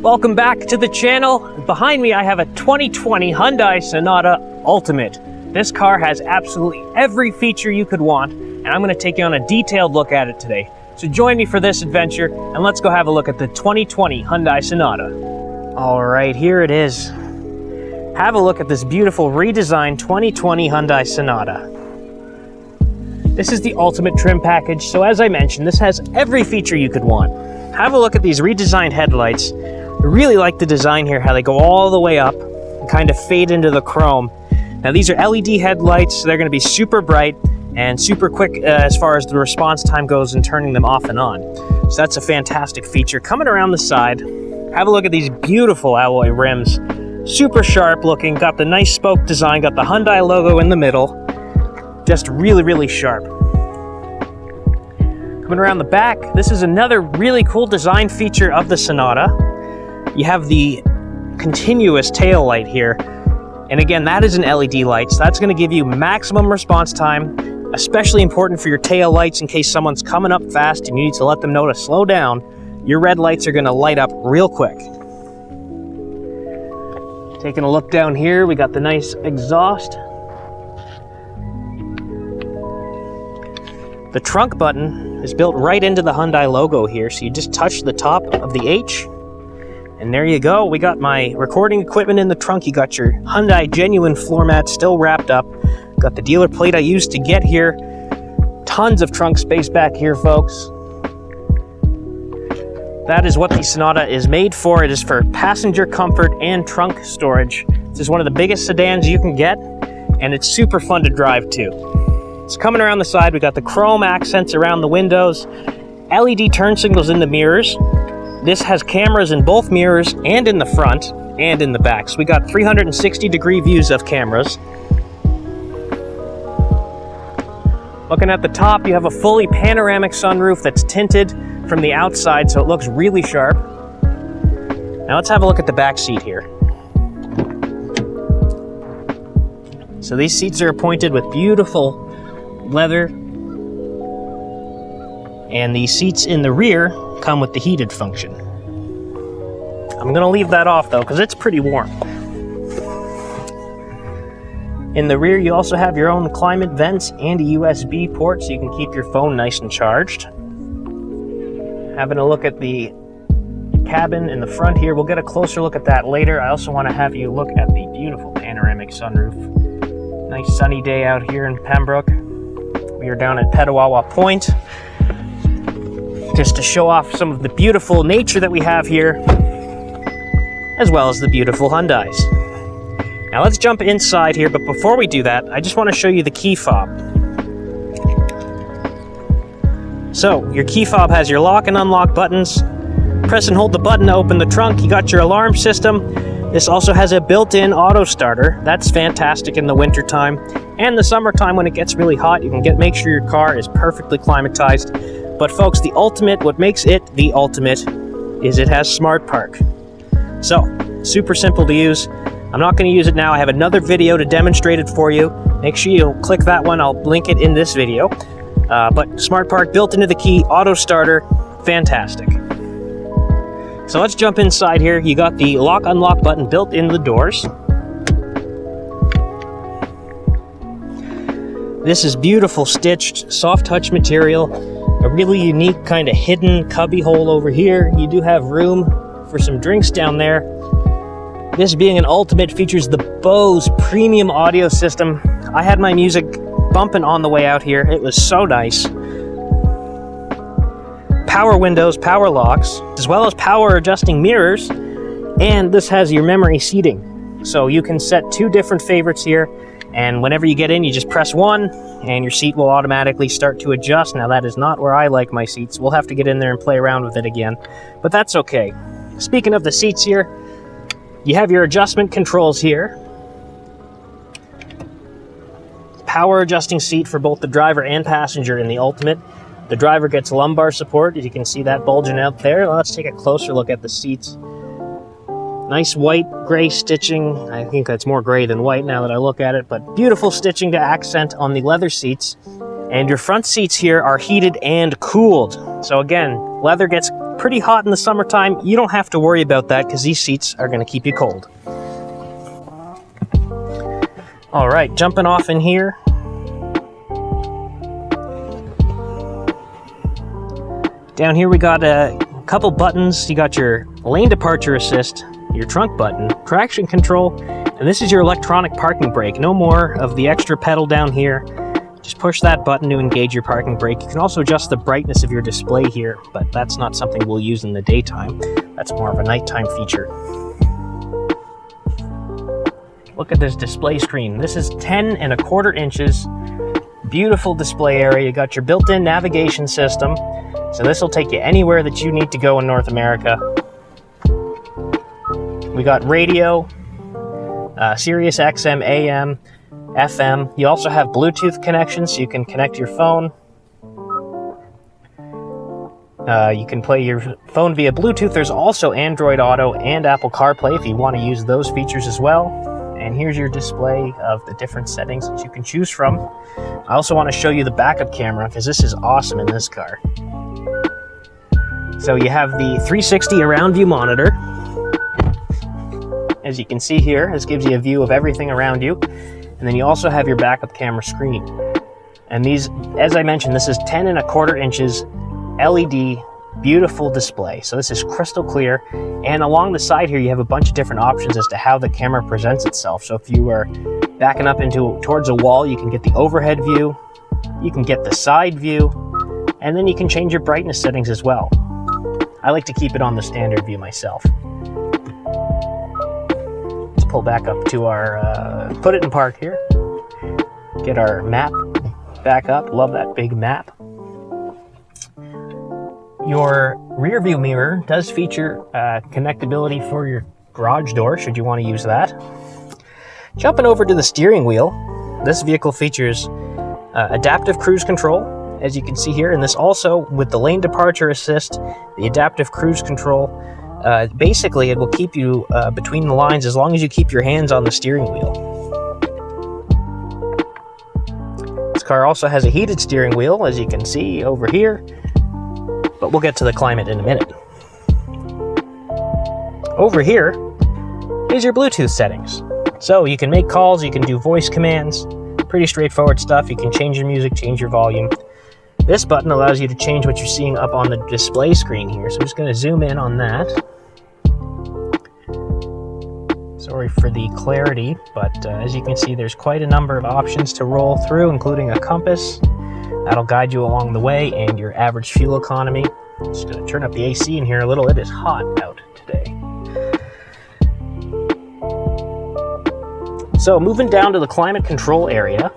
Welcome back to the channel. Behind me I have a 2020 Hyundai Sonata Ultimate. This car has absolutely every feature you could want, and I'm going to take you on a detailed look at it today. So join me for this adventure, and let's go have a look at the 2020 Hyundai Sonata. Alright, here it is. Have a look at this beautiful redesigned 2020 Hyundai Sonata. This is the Ultimate trim package, so as I mentioned, this has every feature you could want. Have a look at these redesigned headlights. I really like the design here, how they go all the way up and kind of fade into the chrome. Now these are LED headlights, so they're going to be super bright and super quick as far as the response time goes in turning them off and on. So that's a fantastic feature. Coming around the side, have a look at these beautiful alloy rims. Super sharp looking, got the nice spoke design, got the Hyundai logo in the middle. Just really, really sharp. Coming around the back, this is another really cool design feature of the Sonata. You have the continuous tail light here. And again, that is an LED light, so that's going to give you maximum response time, especially important for your tail lights in case someone's coming up fast and you need to let them know to slow down. Your red lights are going to light up real quick. Taking a look down here, we got the nice exhaust. The trunk button is built right into the Hyundai logo here, so you just touch the top of the H, and there you go. We got my recording equipment in the trunk. You got your Hyundai genuine floor mat still wrapped up. Got the dealer plate I used to get here. Tons of trunk space back here, folks. That is what the Sonata is made for. It is for passenger comfort and trunk storage. This is one of the biggest sedans you can get, and it's super fun to drive too. So coming around the side, we got the chrome accents around the windows, LED turn signals in the mirrors. This has cameras in both mirrors and in the front and in the back. So we got 360-degree views of cameras. Looking at the top, you have a fully panoramic sunroof that's tinted from the outside, so it looks really sharp. Now let's have a look at the back seat here. So these seats are appointed with beautiful leather, and the seats in the rear come with the heated function. I'm gonna leave that off though, because it's pretty warm. In the rear, you also have your own climate vents and a USB port, so you can keep your phone nice and charged. Having a look at the cabin in the front here, we'll get a closer look at that later. I also want to have you look at the beautiful panoramic sunroof. Nice sunny day out here in Pembroke. We are down at Petawawa Point, just to show off some of the beautiful nature that we have here, as well as the beautiful Hyundais. Now let's jump inside here, but before we do that, I just want to show you the key fob. So, your key fob has your lock and unlock buttons. Press and hold the button to open the trunk. You got your alarm system. This also has a built-in auto starter. That's fantastic in the winter time. And the summertime when it gets really hot, you can make sure your car is perfectly climatized. But folks, the Ultimate, what makes it the Ultimate is it has Smart Park. So, super simple to use. I'm not going to use it now. I have another video to demonstrate it for you. Make sure you click that one. I'll link it in this video. But Smart Park built into the key, auto starter, fantastic. So let's jump inside here. You got the lock-unlock button built in the doors. This is beautiful stitched, soft touch material. A really unique kind of hidden cubby hole over here. You do have room for some drinks down there. This being an Ultimate features the Bose premium audio system. I had my music bumping on the way out here. It was so nice. Power windows, power locks, as well as power adjusting mirrors. And this has your memory seating. So you can set two different favorites here. And whenever you get in, you just press one and your seat will automatically start to adjust. Now that is not where I like my seats. We'll have to get in there and play around with it again, but that's okay. Speaking of the seats here, you have your adjustment controls here. Power adjusting seat for both the driver and passenger in the Ultimate. The driver gets lumbar support, as you can see that bulging out there. Let's take a closer look at the seats. Nice white gray stitching. I think that's more gray than white now that I look at it, but beautiful stitching to accent on the leather seats. And your front seats here are heated and cooled. So again, leather gets pretty hot in the summertime, you don't have to worry about that because these seats are going to keep you cold. All right, jumping off in here. Down here we got a couple buttons. You got your lane departure assist, your trunk button, traction control, and this is your electronic parking brake. No more of the extra pedal down here. Just push that button to engage your parking brake. You can also adjust the brightness of your display here, but that's not something we'll use in the daytime. That's more of a nighttime feature. Look at this display screen. This is 10.25 inches. Beautiful display area. You got your built-in navigation system. So this will take you anywhere that you need to go in North America. We got radio, Sirius XM, AM, FM. You also have Bluetooth connections, so you can connect your phone. You can play your phone via Bluetooth. There's also Android Auto and Apple CarPlay if you want to use those features as well. And here's your display of the different settings that you can choose from. I also want to show you the backup camera because this is awesome in this car. So you have the 360 around view monitor. As you can see here, this gives you a view of everything around you. And then you also have your backup camera screen. And these, as I mentioned, this is 10.25 inches LED, beautiful display. So this is crystal clear. And along the side here, you have a bunch of different options as to how the camera presents itself. So if you are backing up towards a wall, you can get the overhead view, you can get the side view, and then you can change your brightness settings as well. I like to keep it on the standard view myself. Let's pull back up to our, put it in park here. Get our map back up. Love that big map. Your rear view mirror does feature connectability for your garage door, should you want to use that. Jumping over to the steering wheel, this vehicle features adaptive cruise control, as you can see here, and this also, with the lane departure assist, the adaptive cruise control, basically it will keep you between the lines as long as you keep your hands on the steering wheel. This car also has a heated steering wheel, as you can see over here, but we'll get to the climate in a minute. Over here is your Bluetooth settings. So you can make calls, you can do voice commands, pretty straightforward stuff. You can change your music, change your volume. This button allows you to change what you're seeing up on the display screen here. So I'm just going to zoom in on that. Sorry for the clarity, but as you can see, there's quite a number of options to roll through, including a compass. That'll guide you along the way, and your average fuel economy. Just going to turn up the AC in here a little. It is hot out today. So moving down to the climate control area,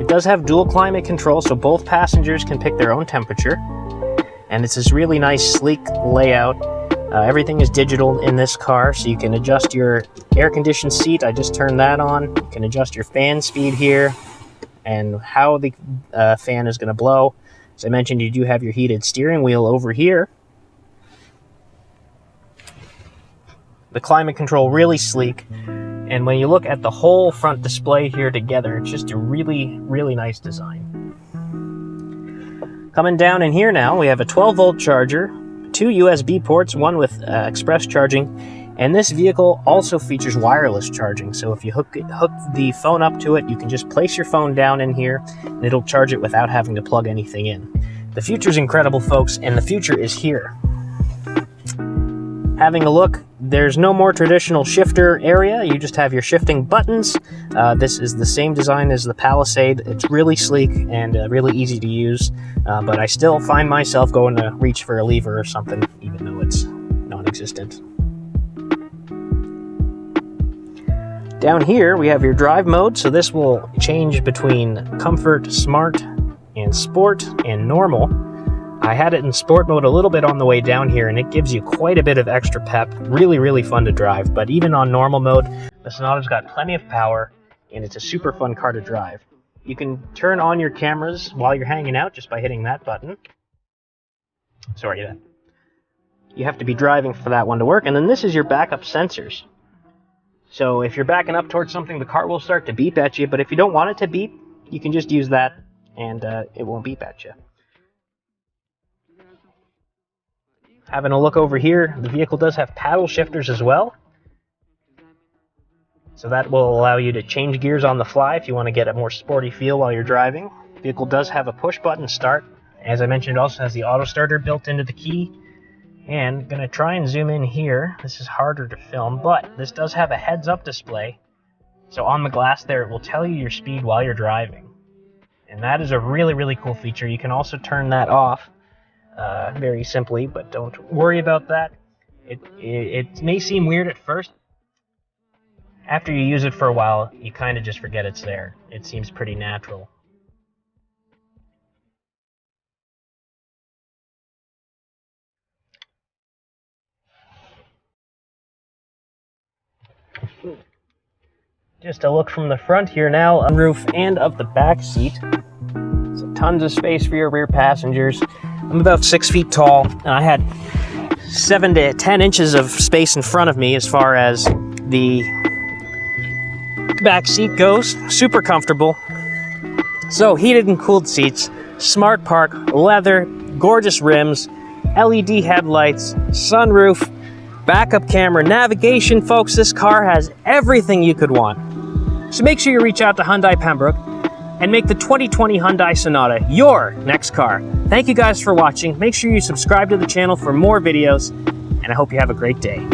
it does have dual climate control, so both passengers can pick their own temperature. And it's this really nice, sleek layout. Everything is digital in this car, so you can adjust your air-conditioned seat. I just turned that on. You can adjust your fan speed here and how the fan is going to blow. As I mentioned, you do have your heated steering wheel over here. The climate control really sleek, and when you look at the whole front display here together, it's just a really, really nice design. Coming down in here now, we have a 12-volt charger, 2 USB ports, one with express charging, and this vehicle also features wireless charging. So if you hook the phone up to it, you can just place your phone down in here, and it'll charge it without having to plug anything in. The future's incredible, folks, and the future is here. Having a look, there's no more traditional shifter area. You just have your shifting buttons. This is the same design as the Palisade. It's really sleek and really easy to use, but I still find myself going to reach for a lever or something, even though it's non-existent. Down here, we have your drive mode, so this will change between comfort, smart, and sport, and normal. I had it in sport mode a little bit on the way down here, and it gives you quite a bit of extra pep. Really, really fun to drive, but even on normal mode, the Sonata's got plenty of power, and it's a super fun car to drive. You can turn on your cameras while you're hanging out just by hitting that button. Sorry, you have to be driving for that one to work, and then this is your backup sensors. So if you're backing up towards something, the car will start to beep at you, but if you don't want it to beep, you can just use that, and it won't beep at you. Having a look over here, the vehicle does have paddle shifters as well. So that will allow you to change gears on the fly if you want to get a more sporty feel while you're driving. The vehicle does have a push button start. As I mentioned, it also has the auto starter built into the key. And going to try and zoom in here. This is harder to film, but this does have a heads-up display. So on the glass there, it will tell you your speed while you're driving. And that is a really, really cool feature. You can also turn that off very simply, but don't worry about that. It may seem weird at first. After you use it for a while, you kind of just forget it's there. It seems pretty natural. Just a look from the front here now, roof and of the back seat. So tons of space for your rear passengers. I'm about 6 feet tall, and I had 7 to 10 inches of space in front of me as far as the back seat goes. Super comfortable. So heated and cooled seats, smart park, leather, gorgeous rims, LED headlights, sunroof, backup camera, navigation. Folks, this car has everything you could want. So make sure you reach out to Hyundai Pembroke and make the 2020 Hyundai Sonata your next car. Thank you guys for watching. Make sure you subscribe to the channel for more videos, and I hope you have a great day.